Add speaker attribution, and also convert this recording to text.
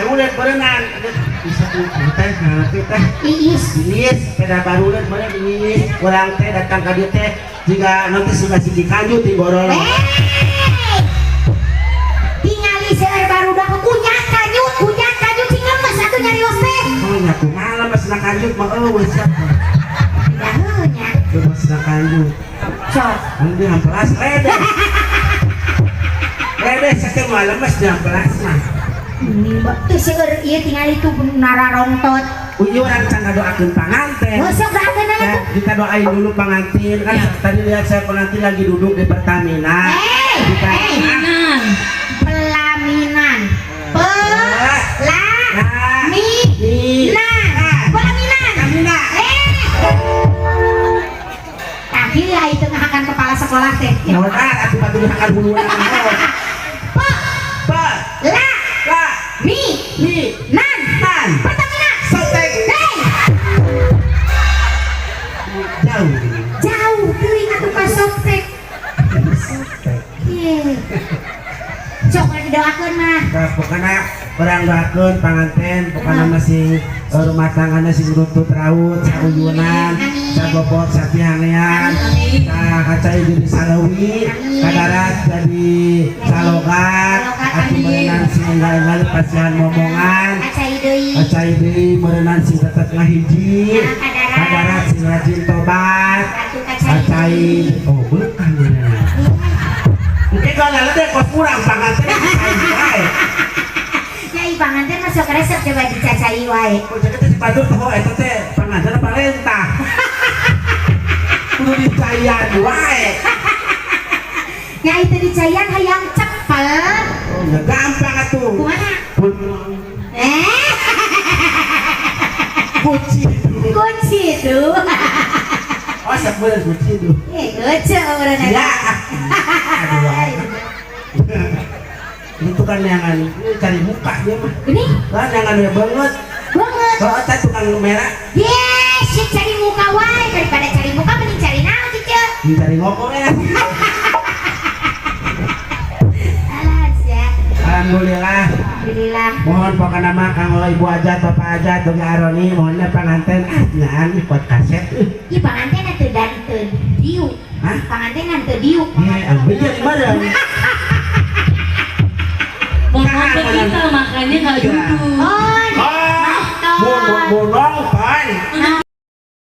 Speaker 1: barulet berenang bisa tuh teh nanti teh iis sepeda barulet berenang iis orang teh datang ke dia teh jika nanti sudah siji kanjut di borol
Speaker 2: tingali seueur barudak kunyah kanjut sing lemes atuh nyarios teh
Speaker 1: oh nyaku malam mas nak kanjut mah eueuh siapa
Speaker 2: daheunya
Speaker 1: mas nak kanjut
Speaker 2: sok
Speaker 1: nanti hampelas Lede sakit malam mas jam belas mah.
Speaker 2: Ini tuh seueur ieu tinggal itu nararongtot.
Speaker 1: Uji orang can doakeun panganten.
Speaker 2: Oh, sok doakeun
Speaker 1: Ya, kita doain dulu pengantin kan tadi lihat saya pengantin lagi duduk di Pertamina.
Speaker 2: Pelaminan. Pelaminan. Tapi ya itu ngahakan kepala sekolah teh.
Speaker 1: Ya udah, aku bantu dihakan huluan.
Speaker 2: Pertamina.
Speaker 1: Sotek.
Speaker 2: Jauh teuing atuh ka sotek. Sok didoakeun mah.
Speaker 1: Pokoknya orang doakeun panganten, pokoknya masih rumah tangganya sing rutut raut, sauyunan, sabobot sapihanean, kacai jadi salawi, kadarat jadi salogat, ati merenang sing enggal-enggal pasihan momongan, kacai deui merenang sing tetep ngahiji, kadarat sing rajin tobat, kacai oh bukan mungkin kalau lalu kos kurang panganten kacai wae.
Speaker 2: Nyai panganten masuk resep coba dicacai wae.
Speaker 1: Oh jadi si Batur tuh itu teh panganten apa lentah. Kudu dicayan wae.
Speaker 2: Nyai teh dicayan hayang cepet.
Speaker 1: Oh ya gampang atuh.
Speaker 2: Kumaha? Kunci tuh.
Speaker 1: Oh sebenarnya kunci tuh.
Speaker 2: Gece orang
Speaker 1: Ya. Itu kan yang cari muka dia mah.
Speaker 2: Ini?
Speaker 1: Kan yang banget. Kalau ada tukang merah.
Speaker 2: Yes, si cari muka wae daripada cari muka mending cari naon cice.
Speaker 1: Cari ngokok ya.
Speaker 2: Alas ya.
Speaker 1: Alhamdulillah.
Speaker 2: Alhamdulillah.
Speaker 1: Mohon pokoknya nama kang ibu aja bapak aja Doni Aroni mohonnya panganten nyaan ikut kaset.
Speaker 2: Iya panganten atuh danteun diuk.
Speaker 1: Hah?
Speaker 2: Panganten atuh diuk.
Speaker 1: Iya, bener bareng.
Speaker 3: Mohon kita makanya nggak duduk.
Speaker 2: Oh,
Speaker 1: Bonong